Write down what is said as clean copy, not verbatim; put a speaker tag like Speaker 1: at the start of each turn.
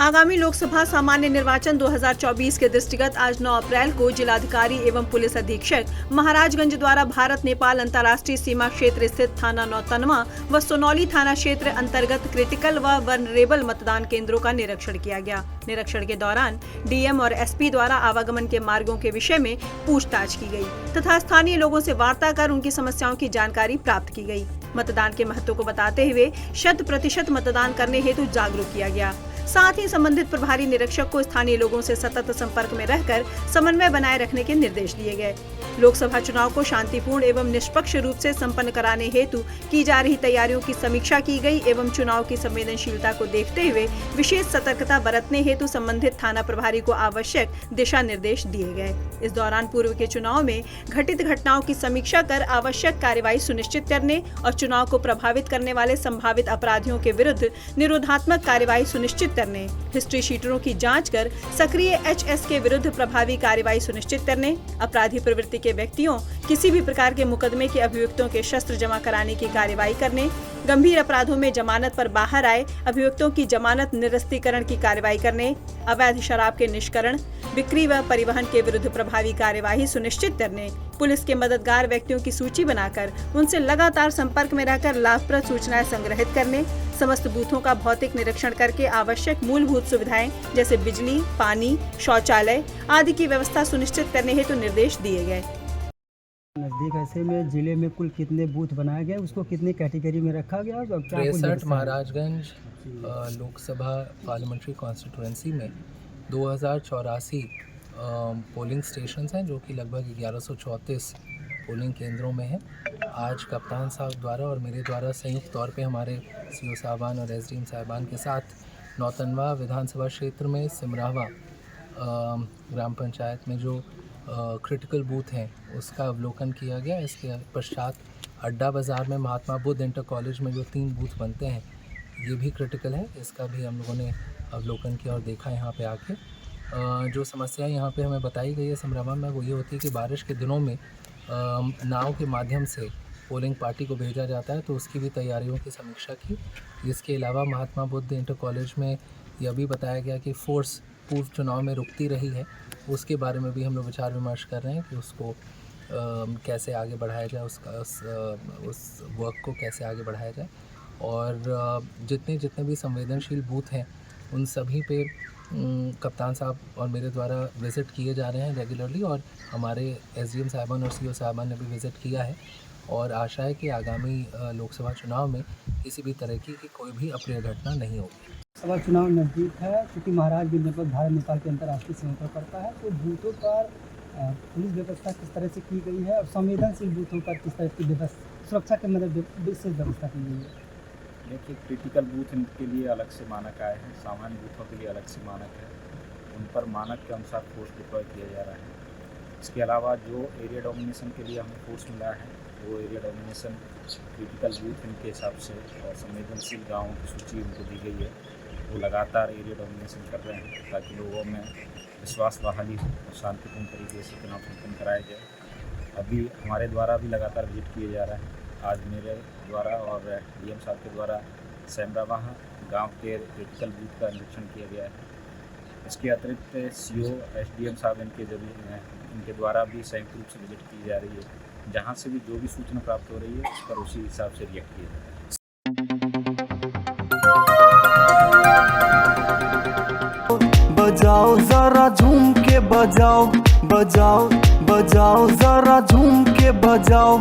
Speaker 1: आगामी लोकसभा सामान्य निर्वाचन 2024 के दृष्टिगत आज 9 अप्रैल को जिलाधिकारी एवं पुलिस अधीक्षक महाराजगंज द्वारा भारत नेपाल अंतर्राष्ट्रीय सीमा क्षेत्र स्थित थाना नौतनवा व सोनौली थाना क्षेत्र अंतर्गत क्रिटिकल व वल्नरेबल मतदान केंद्रों का निरीक्षण किया गया। निरीक्षण के दौरान डीएम और एसपी द्वारा आवागमन के मार्गों के विषय में पूछताछ की गई तथा स्थानीय लोगों से वार्ता कर उनकी समस्याओं की जानकारी प्राप्त की गई। मतदान के महत्व को बताते हुए 100% मतदान करने हेतु जागरूक किया गया। साथ ही संबंधित प्रभारी निरीक्षक को स्थानीय लोगों से सतत संपर्क में रहकर समन्वय बनाए रखने के निर्देश दिए गए। लोकसभा चुनाव को शांतिपूर्ण एवं निष्पक्ष रूप से संपन्न कराने हेतु की जा रही तैयारियों की समीक्षा की गई एवं चुनाव की संवेदनशीलता को देखते हुए विशेष सतर्कता बरतने हेतु संबंधित थाना प्रभारी को आवश्यक दिशा निर्देश दिए गए। इस दौरान पूर्व के चुनाव में घटित घटनाओं की समीक्षा कर आवश्यक कार्यवाही सुनिश्चित करने और चुनाव को प्रभावित करने वाले संभावित अपराधियों के विरुद्ध निरोधात्मक कार्यवाही सुनिश्चित करने, हिस्ट्री शीटरों की जांच कर सक्रिय एचएस के विरुद्ध प्रभावी कार्यवाही सुनिश्चित करने, अपराधी प्रवृत्ति के व्यक्तियों किसी भी प्रकार के मुकदमे के अभियुक्तों के शस्त्र जमा कराने की कार्यवाही करने, गंभीर अपराधों में जमानत पर बाहर आए अभियुक्तों की जमानत निरस्तीकरण की कार्यवाही करने, अवैध शराब के निष्करण, बिक्री व परिवहन के विरुद्ध प्रभावी कार्यवाही सुनिश्चित करने, पुलिस के मददगार व्यक्तियों की सूची बनाकर उनसे लगातार संपर्क में रहकर लाभप्रद सूचनाएं संग्रहित करने, समस्त बूथों का भौतिक निरीक्षण करके आवश्यक मूलभूत सुविधाएं जैसे बिजली, पानी, शौचालय आदि की व्यवस्था सुनिश्चित करने हेतु निर्देश दिए गए।
Speaker 2: नज़दीक ऐसे में जिले में कुल कितने बूथ बनाए गए, उसको कितनी कैटेगरी में रखा गया?
Speaker 3: 63 महाराजगंज लोकसभा पार्लियामेंट्री कॉन्स्टिट्यूंसी में 2084 पोलिंग स्टेशन हैं जो कि लगभग 1134 पोलिंग केंद्रों में है। आज कप्तान साहब द्वारा और मेरे द्वारा संयुक्त तौर पे हमारे सीओ साहबान और एसडीएम साहबान के साथ नौतनवा विधानसभा क्षेत्र में सिमरावा ग्राम पंचायत में जो क्रिटिकल बूथ हैं उसका अवलोकन किया गया। इसके पश्चात अड्डा बाज़ार में महात्मा बुद्ध इंटर कॉलेज में जो 3 बूथ बनते हैं ये भी क्रिटिकल है, इसका भी हम लोगों ने अवलोकन किया और देखा यहाँ पे आके। जो समस्या यहाँ पे हमें बताई गई है सिमरावा में वो ये होती है कि बारिश के दिनों में नाव के माध्यम से पोलिंग पार्टी को भेजा जाता है, तो उसकी भी तैयारियों की समीक्षा की। इसके अलावा महात्मा बुद्ध इंटर कॉलेज में यह भी बताया गया कि फोर्स पूर्व चुनाव में रुकती रही है, उसके बारे में भी हम लोग विचार विमर्श कर रहे हैं कि उसको कैसे आगे बढ़ाया जाए, उस वर्क को कैसे आगे बढ़ाया जाए। और जितने भी संवेदनशील बूथ हैं उन सभी पे कप्तान साहब और मेरे द्वारा विज़िट किए जा रहे हैं रेगुलरली, और हमारे एसडीएम साहबान और सीओ साहबान ने भी विज़िट किया है। और आशा है कि आगामी लोकसभा चुनाव में किसी भी तरह की कोई भी अप्रिय घटना नहीं होगी।
Speaker 2: सभा चुनाव नज़दीक है, क्योंकि महाराजगंज जनपद भारत नेपाल के अंतर्राष्ट्रीय सीमा पर पड़ता है, तो बूथों पर पुलिस व्यवस्था किस तरह से की गई है और संवेदनशील बूथों पर किस तरह की सुरक्षा के मतलब विशेष व्यवस्था की गई है?
Speaker 4: देखिए, क्रिटिकल बूथ के लिए अलग से मानक आए हैं, सामान्य बूथों के लिए अलग से मानक है, उन पर मानक के अनुसार फोर्स डिप्लॉय किया जा रहा है। इसके अलावा जो एरिया डोमिनेशन के लिए हमें फोर्स मिला है वो एरिया डोमिनेशन क्रिटिकल बूथ इनके हिसाब से और संवेदनशील गाँवों की सूची उनको दी गई है। वो लगातार एरिया डोमिनेशन कर रहे हैं ताकि लोगों में विश्वास बहाली हो और शांतिपूर्ण तरीके से चुनाव संपन्न कराया जाए। अभी हमारे द्वारा भी लगातार विजिट किए जा रहे हैं। आज मेरे द्वारा और डीएम साहब के द्वारा सिमरावा गांव के क्रिटिकल बूथ का निरीक्षण किया गया है। इसके अतिरिक्त सीओ एसडीएम साहब इनके द्वारा भी संयुक्त रूप से विजिट की जा रही है। जहां से भी जो भी सूचना प्राप्त हो रही है उस पर उसी हिसाब से रिएक्ट किया जा रहा है।
Speaker 5: बजाओ जरा झूम के बजाओ, बजाओ बजाओ जरा झूम के बजाओ।